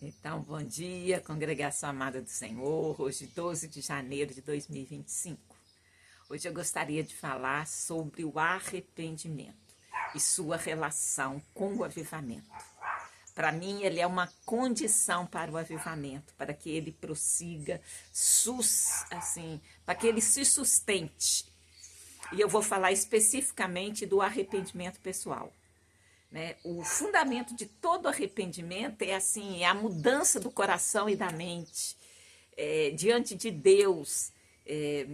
Então, bom dia, congregação amada do Senhor, hoje 12 de janeiro de 2025. Hoje eu gostaria de falar sobre o arrependimento e sua relação com o avivamento. Para mim, ele é uma condição para o avivamento, para que ele prossiga, para que ele se sustente. E eu vou falar especificamente do arrependimento pessoal. Né? O fundamento de todo arrependimento é a mudança do coração e da mente diante de Deus.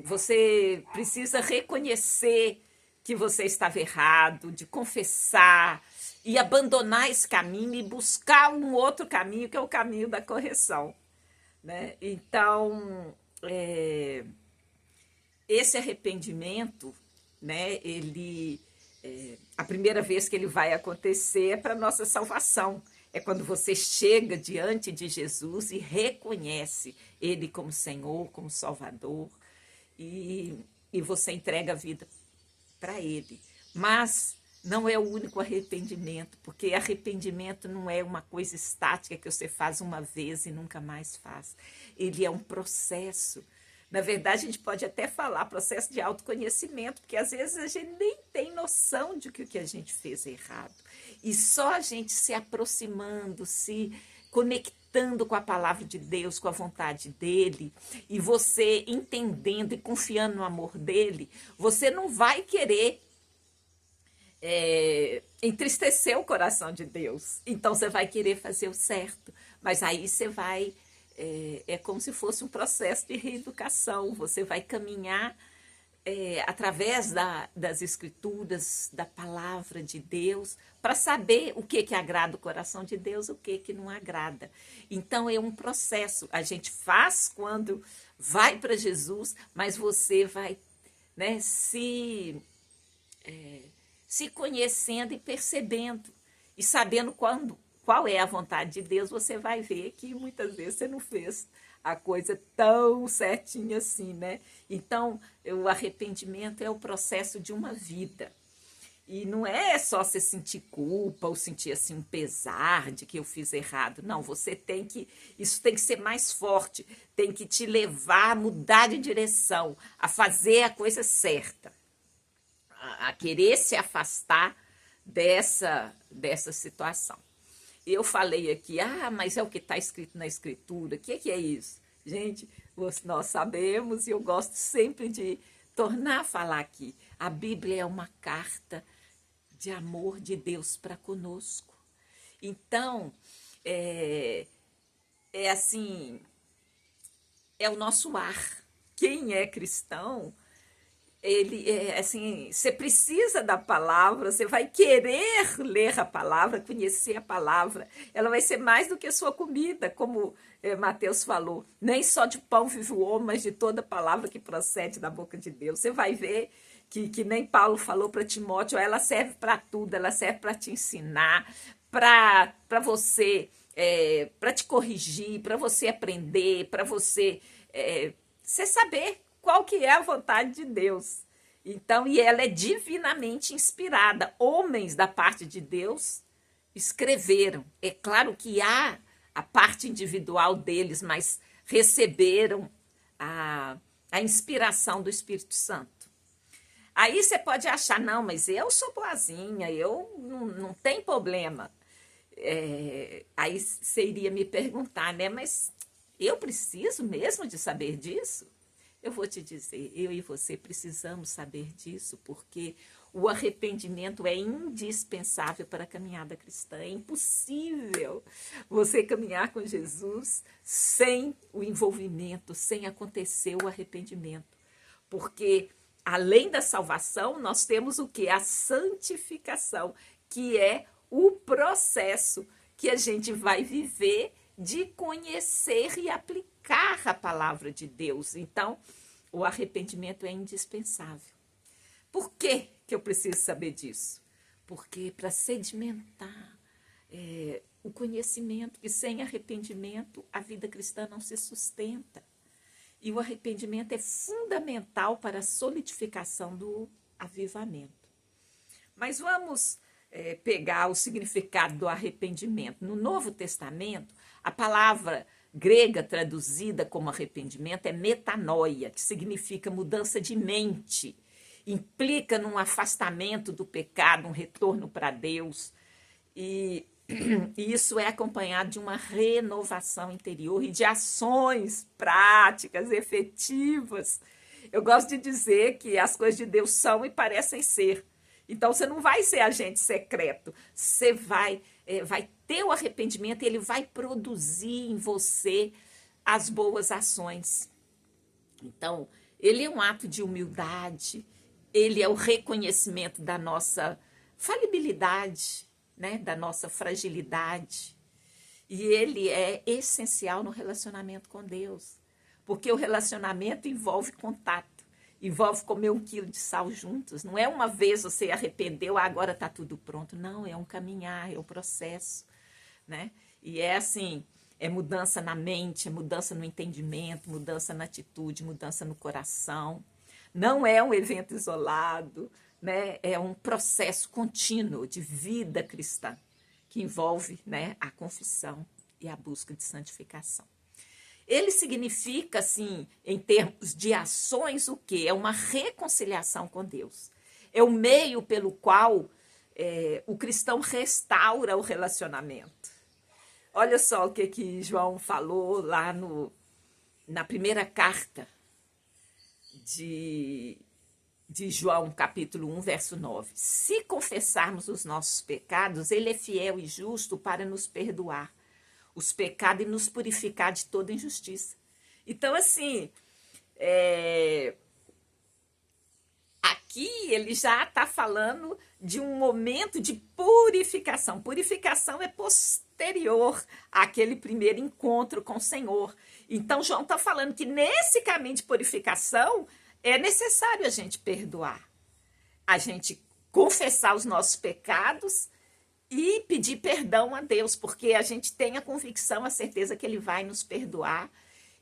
Você precisa reconhecer que você estava errado, de confessar e abandonar esse caminho e buscar um outro caminho, que é o caminho da correção. Né? Então, esse arrependimento, né, a primeira vez que ele vai acontecer é para a nossa salvação. É quando você chega diante de Jesus e reconhece Ele como Senhor, como Salvador, e você entrega a vida para Ele. Mas não é o único arrependimento, porque arrependimento não é uma coisa estática que você faz uma vez e nunca mais faz. Ele é um processo. Na verdade, a gente pode até falar processo de autoconhecimento, porque às vezes a gente nem tem noção de que o que a gente fez é errado. E só a gente se aproximando, se conectando com a palavra de Deus, com a vontade dele, e você entendendo e confiando no amor dele, você não vai querer entristecer o coração de Deus. Então você vai querer fazer o certo, mas aí você vai... É como se fosse um processo de reeducação. Você vai caminhar através das escrituras, da palavra de Deus, para saber o que agrada o coração de Deus, o que não agrada. Então, é um processo. A gente faz quando vai para Jesus, mas você vai, né, se conhecendo e percebendo, e sabendo qual é a vontade de Deus, você vai ver que muitas vezes você não fez a coisa tão certinha assim, né? Então, o arrependimento é o processo de uma vida. E não é só você sentir culpa ou sentir assim um pesar de que eu fiz errado. Não, isso tem que ser mais forte, tem que te levar a mudar de direção, a fazer a coisa certa, a querer se afastar dessa situação. Eu falei aqui, mas é o que está escrito na Escritura. O que é isso? Gente, nós sabemos e eu gosto sempre de tornar a falar aqui. A Bíblia é uma carta de amor de Deus para conosco. Então, é o nosso ar. Quem é cristão... você precisa da palavra, você vai querer ler a palavra, conhecer a palavra. Ela vai ser mais do que a sua comida, como Mateus falou. Nem só de pão vive o homem, mas de toda palavra que procede da boca de Deus. Você vai ver que nem Paulo falou para Timóteo, ela serve para tudo, ela serve para te ensinar, para você, para te corrigir, para você aprender, para você saber qual que é a vontade de Deus. Então, e ela é divinamente inspirada. Homens da parte de Deus escreveram. É claro que há a parte individual deles, mas receberam a inspiração do Espírito Santo. Aí você pode achar, não, mas eu sou boazinha, eu não tem problema. Aí você iria me perguntar, né, mas eu preciso mesmo de saber disso? Eu vou te dizer, eu e você precisamos saber disso, porque o arrependimento é indispensável para a caminhada cristã. É impossível você caminhar com Jesus sem o envolvimento, sem acontecer o arrependimento. Porque, além da salvação, nós temos o quê? A santificação, que é o processo que a gente vai viver de conhecer e aplicar a palavra de Deus. Então, o arrependimento é indispensável. Por que eu preciso saber disso? Porque para sedimentar o conhecimento, que sem arrependimento a vida cristã não se sustenta. E o arrependimento é fundamental para a solidificação do avivamento. Mas vamos pegar o significado do arrependimento. No Novo Testamento, a palavra grega traduzida como arrependimento é metanoia, que significa mudança de mente, implica num afastamento do pecado, um retorno para Deus, e isso é acompanhado de uma renovação interior e de ações práticas, efetivas. Eu gosto de dizer que as coisas de Deus são e parecem ser. Então, você não vai ser agente secreto, você vai ter o arrependimento e ele vai produzir em você as boas ações. Então, ele é um ato de humildade, ele é o reconhecimento da nossa falibilidade, né, da nossa fragilidade. E ele é essencial no relacionamento com Deus, porque o relacionamento envolve contato, envolve comer 1 quilo de sal juntos. Não é uma vez você arrependeu, agora está tudo pronto. Não, é um caminhar, é um processo, né? E é assim, é mudança na mente, é mudança no entendimento, mudança na atitude, mudança no coração. Não é um evento isolado, né? É um processo contínuo de vida cristã, que envolve, né, a confissão e a busca de santificação. Ele significa, assim, em termos de ações, o quê? É uma reconciliação com Deus. É o meio pelo qual o cristão restaura o relacionamento. Olha só o que João falou lá na primeira carta de João, capítulo 1, verso 9. Se confessarmos os nossos pecados, ele é fiel e justo para nos perdoar os pecados e nos purificar de toda injustiça. Então, assim, aqui ele já está falando de um momento de purificação. Purificação é posterior àquele primeiro encontro com o Senhor. Então, João está falando que nesse caminho de purificação é necessário a gente perdoar, a gente confessar os nossos pecados e pedir perdão a Deus, porque a gente tem a convicção, a certeza que ele vai nos perdoar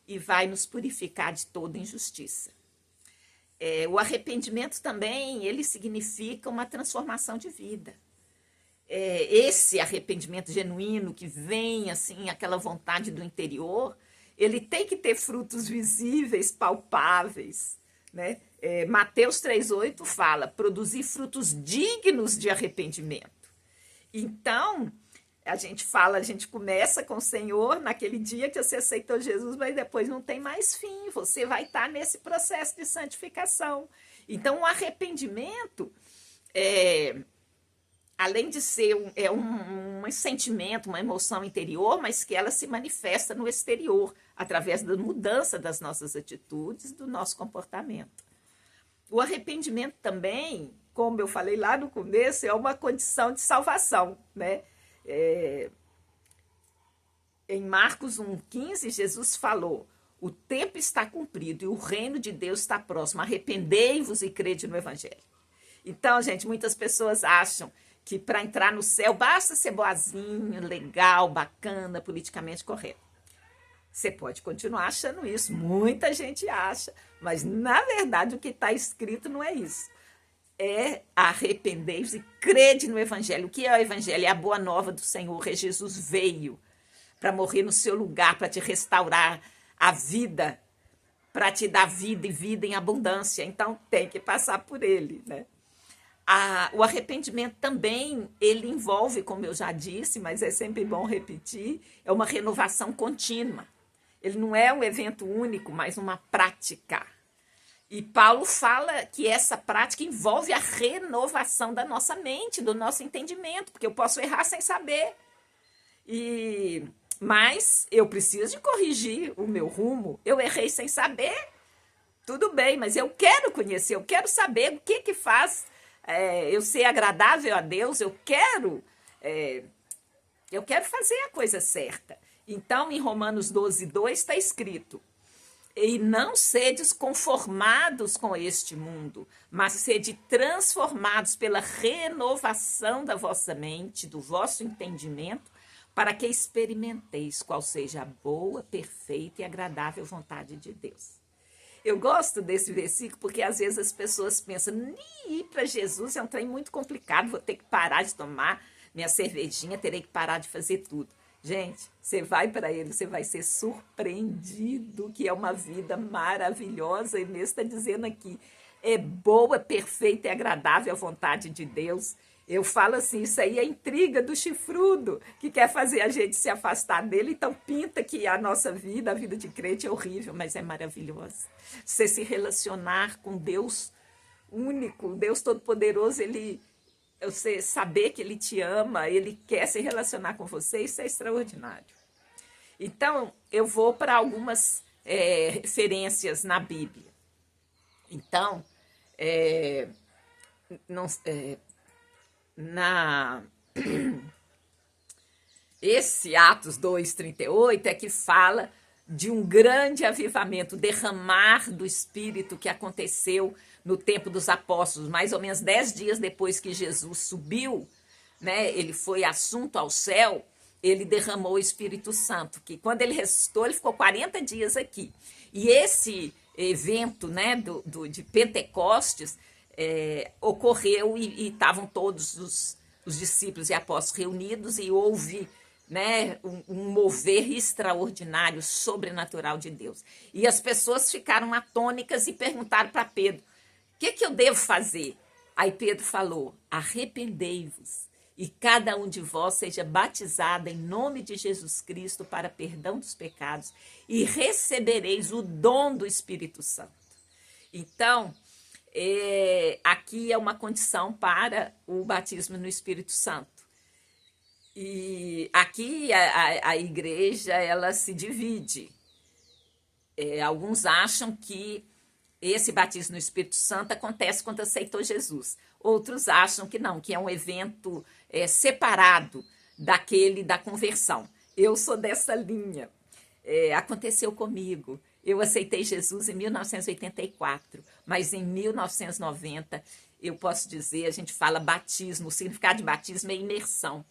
e vai nos purificar de toda injustiça. O arrependimento também, ele significa uma transformação de vida. Esse arrependimento genuíno que vem, assim, aquela vontade do interior, ele tem que ter frutos visíveis, palpáveis, né? Mateus 3,8 fala, produzir frutos dignos de arrependimento. Então, a gente começa com o Senhor naquele dia que você aceitou Jesus, mas depois não tem mais fim, você vai estar nesse processo de santificação. Então, o arrependimento, além de ser um sentimento, uma emoção interior, mas que ela se manifesta no exterior, através da mudança das nossas atitudes, do nosso comportamento. O arrependimento também, como eu falei lá no começo, é uma condição de salvação, né? Em Marcos 1,15, Jesus falou, o tempo está cumprido e o reino de Deus está próximo, arrependei-vos e crede no evangelho. Então, gente, muitas pessoas acham que para entrar no céu basta ser boazinho, legal, bacana, politicamente correto. Você pode continuar achando isso, muita gente acha, mas na verdade o que está escrito não é isso. É arrependei-vos e crede no evangelho. O que é o evangelho? É a boa nova do Senhor. Jesus veio para morrer no seu lugar, para te restaurar a vida, para te dar vida e vida em abundância. Então tem que passar por ele, né? O arrependimento também, ele envolve, como eu já disse, mas é sempre bom repetir, é uma renovação contínua. Ele não é um evento único, mas uma prática. E Paulo fala que essa prática envolve a renovação da nossa mente, do nosso entendimento, porque eu posso errar sem saber. Mas eu preciso de corrigir o meu rumo. Eu errei sem saber, tudo bem, mas eu quero conhecer, eu quero saber o que faz eu ser agradável a Deus, eu quero fazer a coisa certa. Então, em Romanos 12,2 está escrito, e não sedes conformados com este mundo, mas sede transformados pela renovação da vossa mente, do vosso entendimento, para que experimenteis qual seja a boa, perfeita e agradável vontade de Deus. Eu gosto desse versículo porque às vezes as pessoas pensam, ir para Jesus é um trem muito complicado, vou ter que parar de tomar minha cervejinha, terei que parar de fazer tudo. Gente, você vai para ele, você vai ser surpreendido, que é uma vida maravilhosa. E mesmo está dizendo aqui, é boa, perfeita e agradável a vontade de Deus. Eu falo assim, isso aí é intriga do chifrudo, que quer fazer a gente se afastar dele, então pinta que a nossa vida, a vida de crente é horrível, mas é maravilhosa. Você se relacionar com Deus único, Deus Todo-Poderoso, você saber que Ele te ama, Ele quer se relacionar com você, isso é extraordinário. Então, eu vou para algumas referências na Bíblia. Então, não, esse Atos 2:38 é que fala de um grande avivamento, derramar do Espírito que aconteceu no tempo dos apóstolos, mais ou menos 10 dias depois que Jesus subiu, né, ele foi assunto ao céu, ele derramou o Espírito Santo, que quando ele ressuscitou, ele ficou 40 dias aqui. E esse evento, né, de Pentecostes, ocorreu e estavam todos os discípulos e apóstolos reunidos e houve, né, um mover extraordinário, sobrenatural de Deus. E as pessoas ficaram atônicas e perguntaram para Pedro, o que eu devo fazer? Aí Pedro falou, arrependei-vos e cada um de vós seja batizado em nome de Jesus Cristo para perdão dos pecados e recebereis o dom do Espírito Santo. Então, aqui é uma condição para o batismo no Espírito Santo. E aqui a igreja, ela se divide. Alguns acham que esse batismo no Espírito Santo acontece quando aceitou Jesus. Outros acham que não, que é um evento separado daquele da conversão. Eu sou dessa linha. Aconteceu comigo. Eu aceitei Jesus em 1984, mas em 1990, eu posso dizer, a gente fala batismo, o significado de batismo é imersão.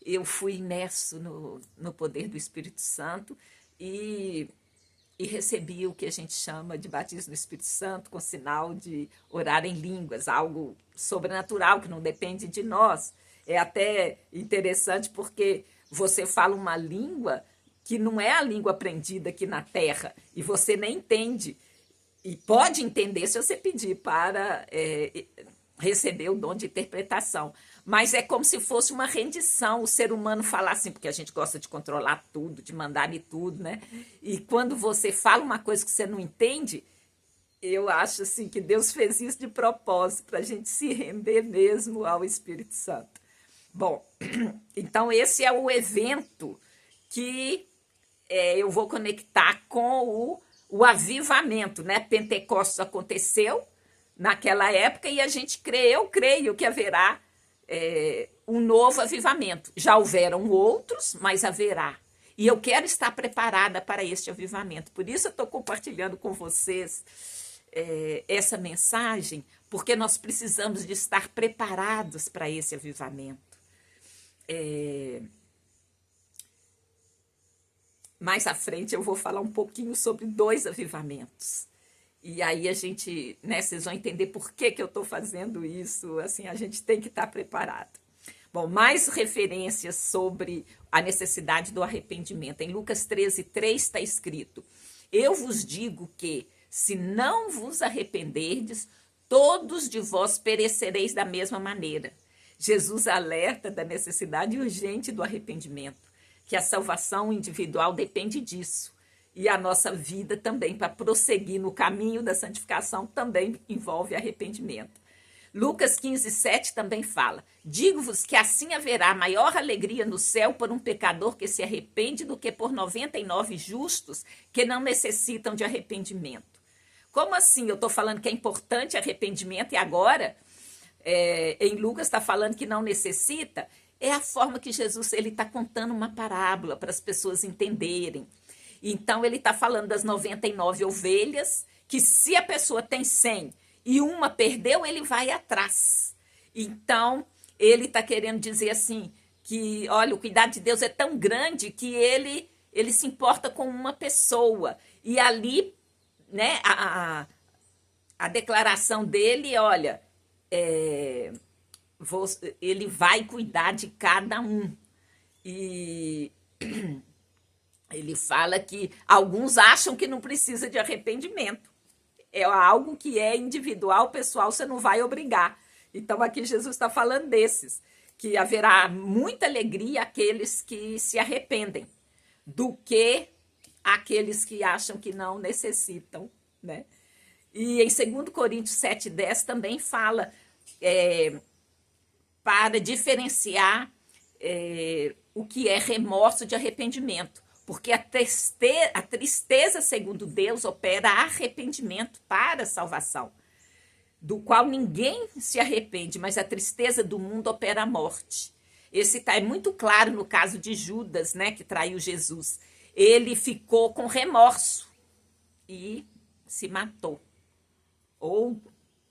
Eu fui imerso no poder do Espírito Santo e recebi o que a gente chama de batismo no Espírito Santo, com sinal de orar em línguas, algo sobrenatural que não depende de nós. É até interessante porque você fala uma língua que não é a língua aprendida aqui na Terra, e você nem entende, e pode entender se você pedir para receber o dom de interpretação. Mas é como se fosse uma rendição, o ser humano falar assim, porque a gente gosta de controlar tudo, de mandar em tudo, né? E quando você fala uma coisa que você não entende, eu acho assim que Deus fez isso de propósito, para a gente se render mesmo ao Espírito Santo. Bom, então esse é o evento que eu vou conectar com o avivamento, né? Pentecostes aconteceu naquela época e a gente eu creio que haverá um novo avivamento. Já houveram outros, mas haverá. E eu quero estar preparada para este avivamento. Por isso eu estou compartilhando com vocês essa mensagem, porque nós precisamos de estar preparados para esse avivamento. Mais à frente eu vou falar um pouquinho sobre 2 avivamentos. E aí a gente, né, vocês vão entender por que eu estou fazendo isso. Assim, a gente tem que estar preparado. Bom, mais referências sobre a necessidade do arrependimento. Em Lucas 13:3 está escrito, eu vos digo que, se não vos arrependerdes, todos de vós perecereis da mesma maneira. Jesus alerta da necessidade urgente do arrependimento, que a salvação individual depende disso. E a nossa vida também, para prosseguir no caminho da santificação, também envolve arrependimento. Lucas 15:7 também fala, digo-vos que assim haverá maior alegria no céu por um pecador que se arrepende do que por 99 justos que não necessitam de arrependimento. Como assim? Eu estou falando que é importante arrependimento e agora, em Lucas está falando que não necessita? É a forma que Jesus está contando uma parábola para as pessoas entenderem. Então, ele está falando das 99 ovelhas, que se a pessoa tem 100 e uma perdeu, ele vai atrás. Então, ele está querendo dizer assim, que, olha, o cuidado de Deus é tão grande que ele se importa com uma pessoa. E ali, né, a declaração dele, olha, ele vai cuidar de cada um. E ele fala que alguns acham que não precisa de arrependimento. É algo que é individual, pessoal, você não vai obrigar. Então aqui Jesus está falando desses, que haverá muita alegria àqueles que se arrependem, do que aqueles que acham que não necessitam, né? E em 2 Coríntios 7,10 também fala para diferenciar o que é remorso de arrependimento. Porque a tristeza, segundo Deus, opera arrependimento para a salvação, do qual ninguém se arrepende, mas a tristeza do mundo opera a morte. Esse é muito claro no caso de Judas, né, que traiu Jesus. Ele ficou com remorso e se matou. Ou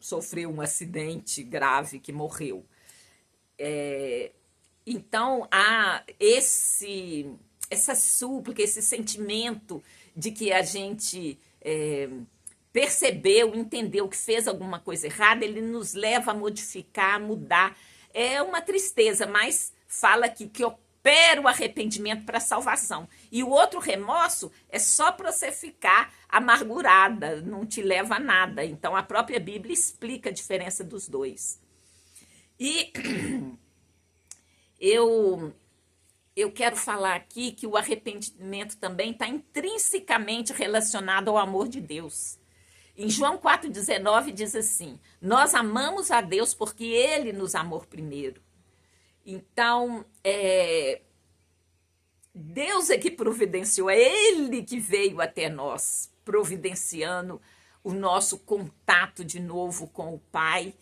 sofreu um acidente grave que morreu. Então, há essa súplica, esse sentimento de que a gente percebeu, entendeu que fez alguma coisa errada, ele nos leva a modificar, a mudar. É uma tristeza, mas fala aqui que opera o arrependimento para a salvação. E o outro remorso é só para você ficar amargurada, não te leva a nada. Então, a própria Bíblia explica a diferença dos dois. E eu quero falar aqui que o arrependimento também está intrinsecamente relacionado ao amor de Deus. Em João 4,19 diz assim: nós amamos a Deus porque Ele nos amou primeiro. Então, Deus é que providenciou, é Ele que veio até nós, providenciando o nosso contato de novo com o Pai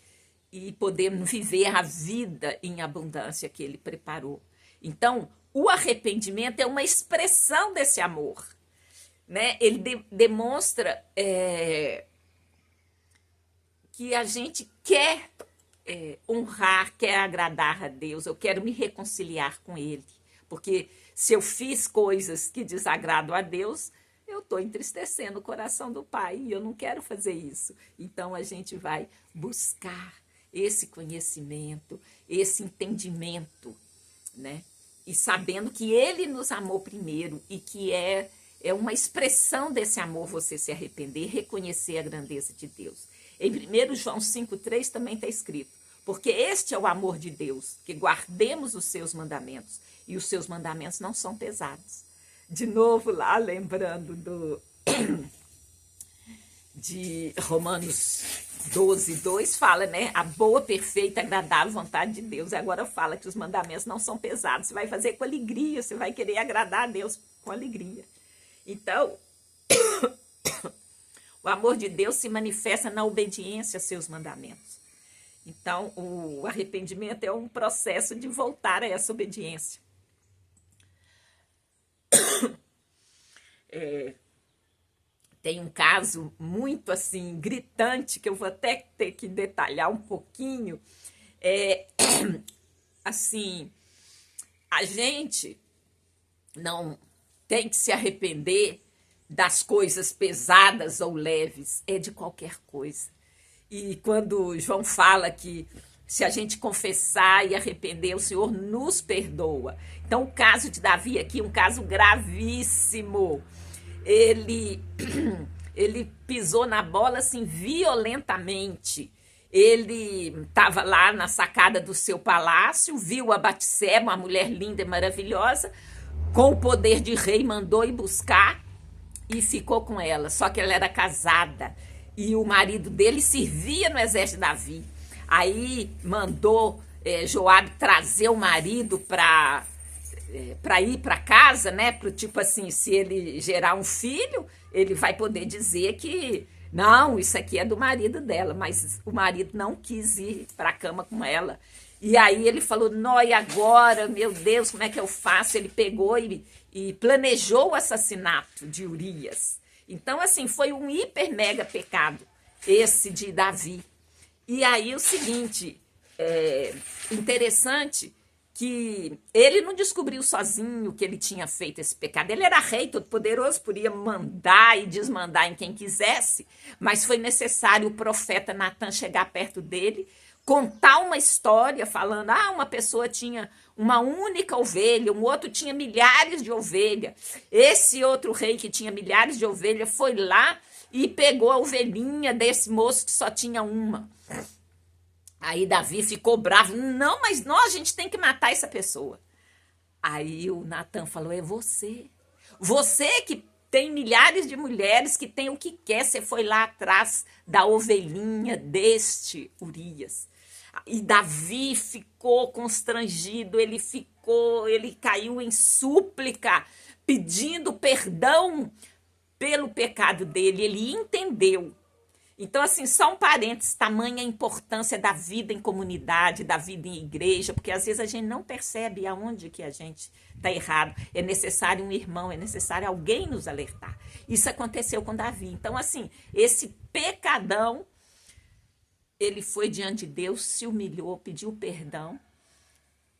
e podermos viver a vida em abundância que Ele preparou. Então, o arrependimento é uma expressão desse amor, né? Ele demonstra que a gente quer honrar, quer agradar a Deus, eu quero me reconciliar com Ele, porque se eu fiz coisas que desagradam a Deus, eu estou entristecendo o coração do Pai e eu não quero fazer isso. Então a gente vai buscar esse conhecimento, esse entendimento, né? E sabendo que Ele nos amou primeiro e que é uma expressão desse amor você se arrepender, reconhecer a grandeza de Deus. Em 1 João 5,3 também está escrito: porque este é o amor de Deus, que guardemos os seus mandamentos, e os seus mandamentos não são pesados. De novo lá, lembrando de Romanos 12,2, fala, né? A boa, perfeita, agradável vontade de Deus. Agora fala que os mandamentos não são pesados. Você vai fazer com alegria, você vai querer agradar a Deus com alegria. Então, o amor de Deus se manifesta na obediência a seus mandamentos. Então, o arrependimento é um processo de voltar a essa obediência. Tem um caso muito assim gritante que eu vou até ter que detalhar um pouquinho. Assim, a gente não tem que se arrepender das coisas pesadas ou leves, é de qualquer coisa. E quando João fala que se a gente confessar e arrepender, o Senhor nos perdoa. Então, o caso de Davi aqui é um caso gravíssimo. Ele pisou na bola assim violentamente. Ele estava lá na sacada do seu palácio, viu a Batseba, uma mulher linda e maravilhosa, com o poder de rei, mandou ir buscar e ficou com ela. Só que ela era casada e o marido dele servia no exército de Davi. Aí mandou Joabe trazer o marido para ir para casa, né? Pro tipo assim, se ele gerar um filho, ele vai poder dizer que não, isso aqui é do marido dela, mas o marido não quis ir para a cama com ela. E aí ele falou: não, e agora, meu Deus, como é que eu faço? Ele pegou e planejou o assassinato de Urias. Então, assim, foi um hiper mega pecado esse de Davi. E aí o seguinte, interessante que ele não descobriu sozinho que ele tinha feito esse pecado. Ele era rei todo-poderoso, podia mandar e desmandar em quem quisesse, mas foi necessário o profeta Natan chegar perto dele, contar uma história falando, uma pessoa tinha uma única ovelha, um outro tinha milhares de ovelhas. Esse outro rei que tinha milhares de ovelhas foi lá e pegou a ovelhinha desse moço que só tinha uma. Aí Davi ficou bravo. Não, mas a gente tem que matar essa pessoa. Aí o Natan falou, é você. Você que tem milhares de mulheres, que tem o que quer. Você foi lá atrás da ovelhinha deste Urias. E Davi ficou constrangido, ele caiu em súplica, pedindo perdão pelo pecado dele. Ele entendeu. Então, assim, só um parênteses, tamanha importância da vida em comunidade, da vida em igreja, porque às vezes a gente não percebe aonde que a gente está errado. É necessário um irmão, é necessário alguém nos alertar. Isso aconteceu com Davi. Então, assim, esse pecadão, ele foi diante de Deus, se humilhou, pediu perdão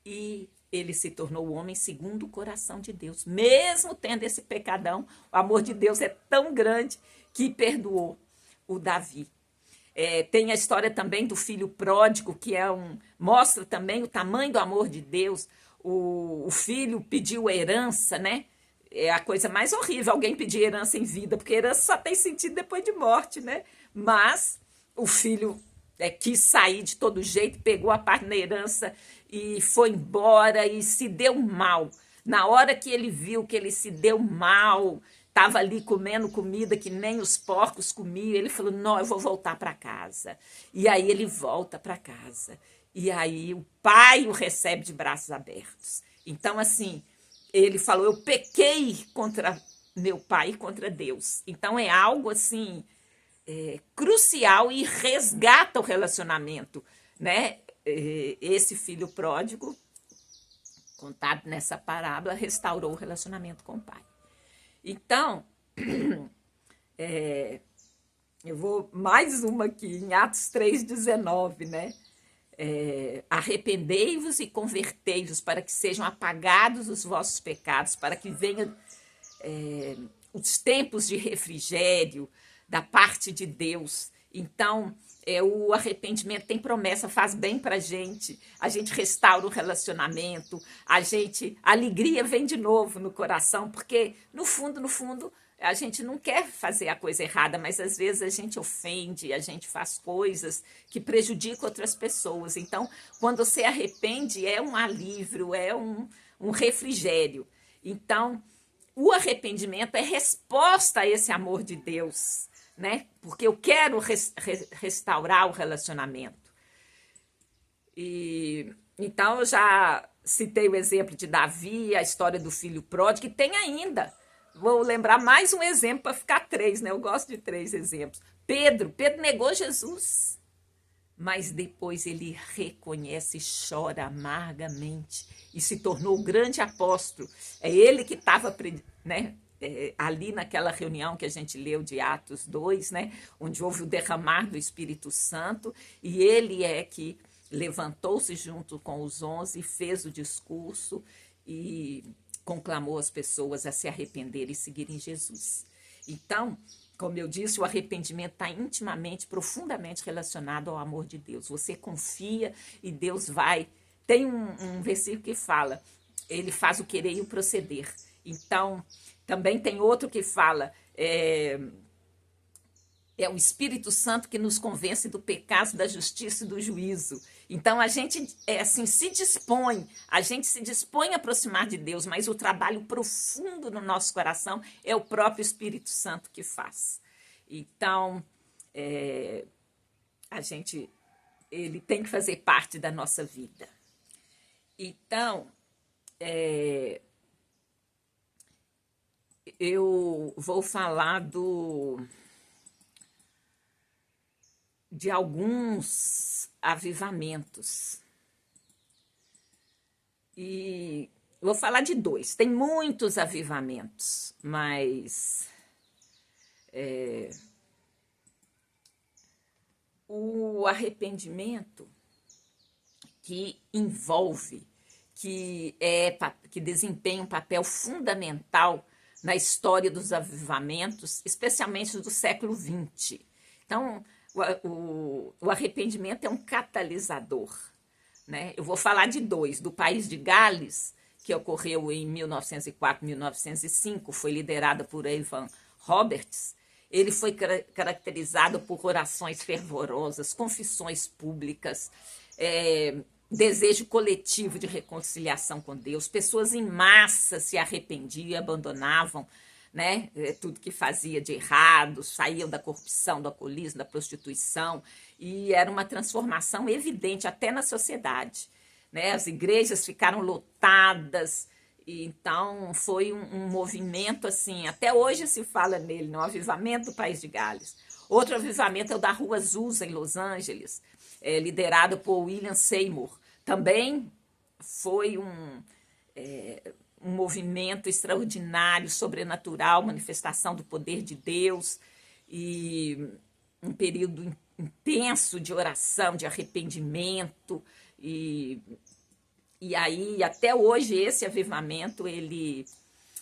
e ele se tornou o homem segundo o coração de Deus. Mesmo tendo esse pecadão, o amor de Deus é tão grande que perdoou o Davi. Tem a história também do filho pródigo, que mostra também o tamanho do amor de Deus. O filho pediu herança, né? É a coisa mais horrível alguém pedir herança em vida, porque herança só tem sentido depois de morte, né? Mas o filho quis sair de todo jeito, pegou a parte da herança e foi embora e se deu mal. Na hora que ele viu que ele se deu mal, estava ali comendo comida que nem os porcos comiam, ele falou, não, eu vou voltar para casa. E aí ele volta para casa. E aí o pai o recebe de braços abertos. Então, assim, ele falou, eu pequei contra meu pai e contra Deus. Então é algo, assim, crucial e resgata o relacionamento, né? Esse filho pródigo, contado nessa parábola, restaurou o relacionamento com o pai. Então, eu vou mais uma aqui, em Atos 3,19, né? Arrependei-vos e convertei-vos para que sejam apagados os vossos pecados, para que venham os tempos de refrigério da parte de Deus. Então, o arrependimento tem promessa, faz bem para a gente restaura o relacionamento, a alegria vem de novo no coração, porque no fundo, a gente não quer fazer a coisa errada, mas às vezes a gente ofende, a gente faz coisas que prejudicam outras pessoas. Então, quando você arrepende, é um alívio, é um refrigério. Então, o arrependimento é resposta a esse amor de Deus, né? Porque eu quero restaurar o relacionamento. Então, eu já citei o exemplo de Davi, a história do filho pródigo, que tem ainda. Vou lembrar mais um exemplo para ficar 3, né? Eu gosto de 3 exemplos. Pedro negou Jesus, mas depois ele reconhece e chora amargamente e se tornou o grande apóstolo. É ele que estava, né? Ali naquela reunião que a gente leu de Atos 2, né, onde houve o derramar do Espírito Santo, e ele que levantou-se junto com os 11, fez o discurso e conclamou as pessoas a se arrependerem e seguirem Jesus. Então, como eu disse, o arrependimento está intimamente, profundamente relacionado ao amor de Deus. Você confia e Deus vai... Tem um versículo que fala, ele faz o querer e o proceder. Então, também tem outro que fala, é o Espírito Santo que nos convence do pecado, da justiça e do juízo. Então, a gente se dispõe a aproximar de Deus, mas o trabalho profundo no nosso coração é o próprio Espírito Santo que faz. Então, ele tem que fazer parte da nossa vida. Então, eu vou falar de alguns avivamentos. E vou falar de 2. Tem muitos avivamentos, mas o arrependimento que envolve, que desempenha um papel fundamental na história dos avivamentos, especialmente do século XX. Então, o arrependimento é um catalisador, né? Eu vou falar de dois, do País de Gales, que ocorreu em 1904, 1905, foi liderada por Evan Roberts. Ele foi caracterizado por orações fervorosas, confissões públicas, desejo coletivo de reconciliação com Deus. Pessoas em massa se arrependiam, abandonavam, né, tudo que fazia de errado, saíam da corrupção, do alcoolismo, da prostituição, e era uma transformação evidente até na sociedade, né? As igrejas ficaram lotadas, e então foi um movimento assim, até hoje se fala nele, no avivamento do País de Gales. Outro avivamento é o da Rua Azusa, em Los Angeles, liderado por William Seymour. Também foi um movimento extraordinário, sobrenatural, manifestação do poder de Deus, e um período intenso de oração, de arrependimento, e aí, até hoje, esse avivamento, ele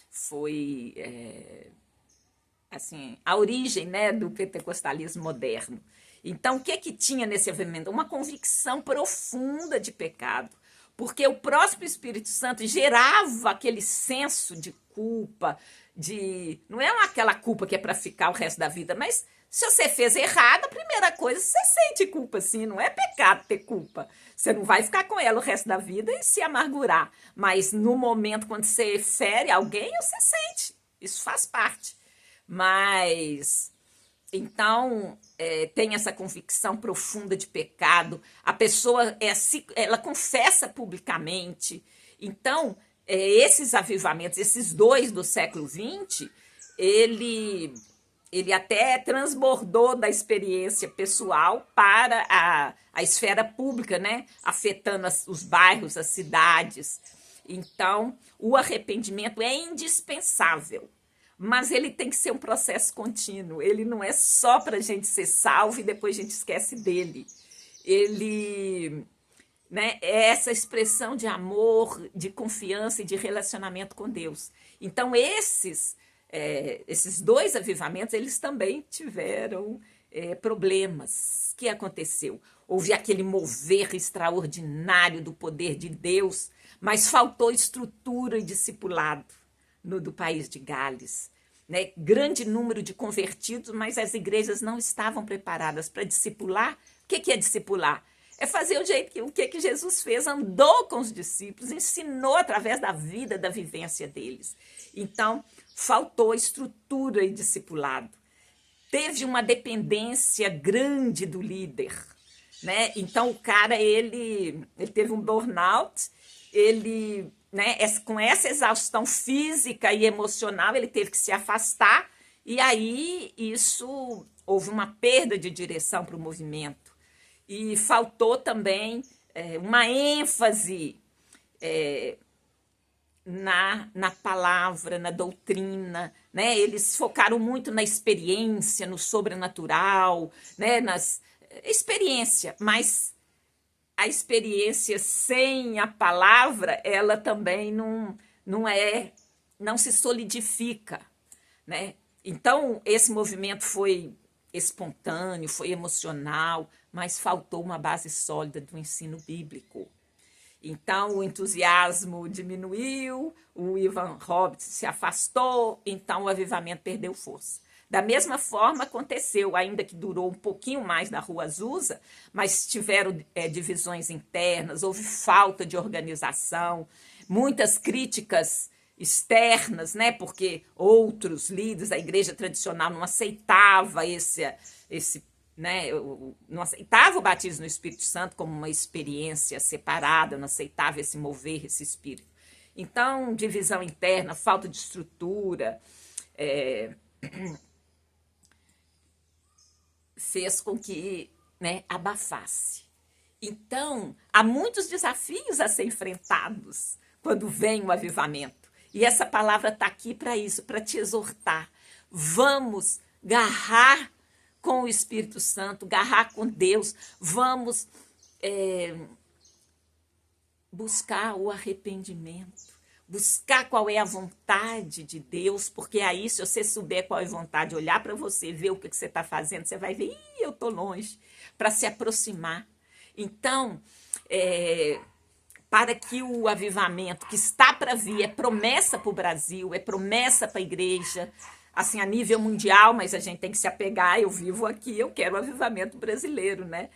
foi, assim, a origem, né, do pentecostalismo moderno. Então, o que tinha nesse avivamento? Uma convicção profunda de pecado, porque o próprio Espírito Santo gerava aquele senso de culpa, não é aquela culpa que é para ficar o resto da vida, mas se você fez errado, a primeira coisa, você sente culpa, sim, não é pecado ter culpa. Você não vai ficar com ela o resto da vida e se amargurar, mas no momento quando você fere alguém, você sente, isso faz parte. Mas, então, tem essa convicção profunda de pecado, a pessoa ela confessa publicamente. Então, esses avivamentos, esses dois do século XX, ele até transbordou da experiência pessoal para a esfera pública, né? Afetando os bairros, as cidades. Então, o arrependimento é indispensável, mas ele tem que ser um processo contínuo. Ele não é só para a gente ser salvo e depois a gente esquece dele. Ele, né, é essa expressão de amor, de confiança e de relacionamento com Deus. Então, esses dois avivamentos, eles também tiveram problemas. O que aconteceu? Houve aquele mover extraordinário do poder de Deus, mas faltou estrutura e discipulado do País de Gales, né? Grande número de convertidos, mas as igrejas não estavam preparadas para discipular. O que é discipular? É fazer o que Jesus fez, andou com os discípulos, ensinou através da vida, da vivência deles. Então, faltou estrutura e discipulado. Teve uma dependência grande do líder, né? Então, o cara, ele teve um burnout, né, com essa exaustão física e emocional, ele teve que se afastar, e aí houve uma perda de direção para o movimento. E faltou também uma ênfase na palavra, na doutrina, né? Eles focaram muito na experiência, no sobrenatural, né? Experiência, mas a experiência sem a palavra, ela também não se solidifica, né? Então, esse movimento foi espontâneo, foi emocional, mas faltou uma base sólida do ensino bíblico. Então, o entusiasmo diminuiu, o Evan Roberts se afastou, então o avivamento perdeu força. Da mesma forma aconteceu, ainda que durou um pouquinho mais na Rua Azusa, mas tiveram divisões internas, houve falta de organização, muias críticas externas, né? Porque outros líderes da igreja tradicional não aceitavam né? Não aceitava o batismo no Espírito Santo como uma experiência separada, não aceitava esse mover, esse Espírito. Então, divisão interna, falta de estrutura, fez com que, né, abafasse. Então, há muitos desafios a ser enfrentados quando vem o avivamento. E essa palavra está aqui para isso, para te exortar. Vamos garrar com o Espírito Santo, garrar com Deus, vamos buscar o arrependimento, buscar qual é a vontade de Deus, porque aí, se você souber qual é a vontade, olhar para você, ver o que você está fazendo, você vai ver, ih, eu estou longe, para se aproximar. Então, para que o avivamento que está para vir, é promessa para o Brasil, é promessa para a igreja, assim, a nível mundial, mas a gente tem que se apegar, eu vivo aqui, eu quero o avivamento brasileiro, né?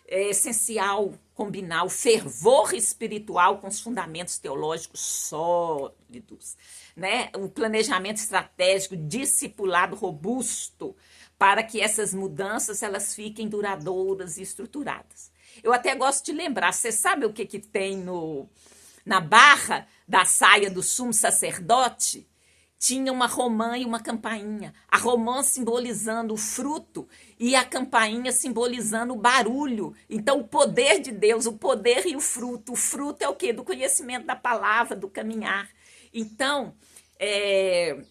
É essencial combinar o fervor espiritual com os fundamentos teológicos sólidos, né? O planejamento estratégico, discipulado robusto, para que essas mudanças elas fiquem duradouras e estruturadas. Eu até gosto de lembrar, você sabe o que tem na barra da saia do sumo sacerdote? Tinha uma romã e uma campainha. A romã simbolizando o fruto e a campainha simbolizando o barulho. Então, o poder de Deus, o poder e o fruto. O fruto é o quê? Do conhecimento da palavra, do caminhar. Então, é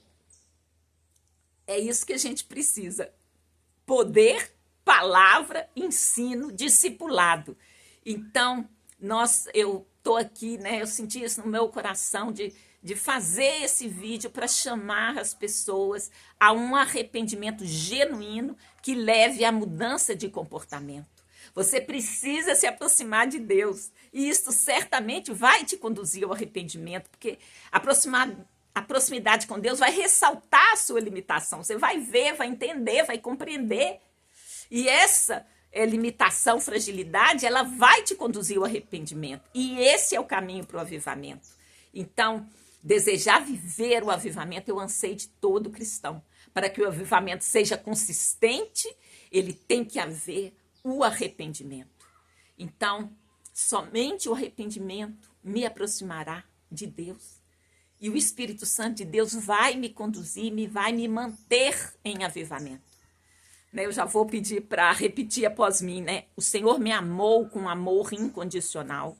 isso que a gente precisa. Poder, palavra, ensino, discipulado. Então, eu estou aqui, né? Eu senti isso no meu coração de fazer esse vídeo para chamar as pessoas a um arrependimento genuíno que leve à mudança de comportamento. Você precisa se aproximar de Deus e isso certamente vai te conduzir ao arrependimento, porque a proximidade com Deus vai ressaltar a sua limitação. Você vai ver, vai entender, vai compreender. E essa limitação, fragilidade, ela vai te conduzir ao arrependimento. E esse é o caminho para o avivamento. Então, desejar viver o avivamento é o anseio de todo cristão. Para que o avivamento seja consistente, ele tem que haver o arrependimento. Então, somente o arrependimento me aproximará de Deus. E o Espírito Santo de Deus vai me conduzir, vai me manter em avivamento. Eu já vou pedir para repetir após mim, né? O Senhor me amou com amor incondicional.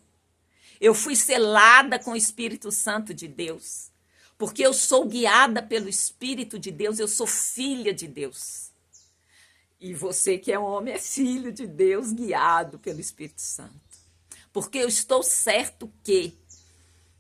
Eu fui selada com o Espírito Santo de Deus. Porque eu sou guiada pelo Espírito de Deus, eu sou filha de Deus. E você que é homem é filho de Deus, guiado pelo Espírito Santo. Porque eu estou certo que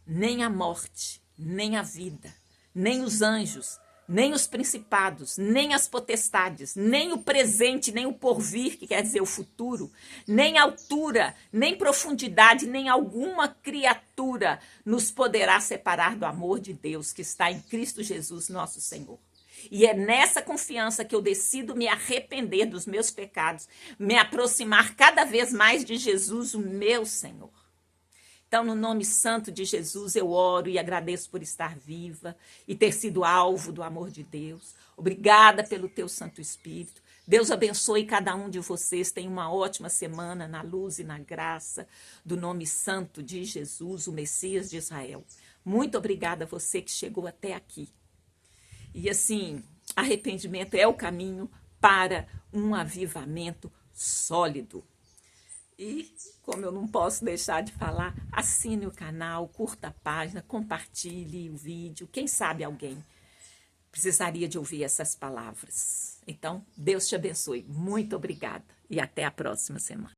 nem a morte, nem a vida, nem os anjos, nem os principados, nem as potestades, nem o presente, nem o porvir, que quer dizer o futuro, nem altura, nem profundidade, nem alguma criatura nos poderá separar do amor de Deus que está em Cristo Jesus, nosso Senhor. E é nessa confiança que eu decido me arrepender dos meus pecados, me aproximar cada vez mais de Jesus, o meu Senhor. Então, no nome santo de Jesus, eu oro e agradeço por estar viva e ter sido alvo do amor de Deus. Obrigada pelo teu Santo Espírito. Deus abençoe cada um de vocês. Tenha uma ótima semana na luz e na graça do nome santo de Jesus, o Messias de Israel. Muito obrigada a você que chegou até aqui. E assim, arrependimento é o caminho para um avivamento sólido. E, como eu não posso deixar de falar, assine o canal, curta a página, compartilhe o vídeo. Quem sabe alguém precisaria de ouvir essas palavras. Então, Deus te abençoe. Muito obrigada e até a próxima semana.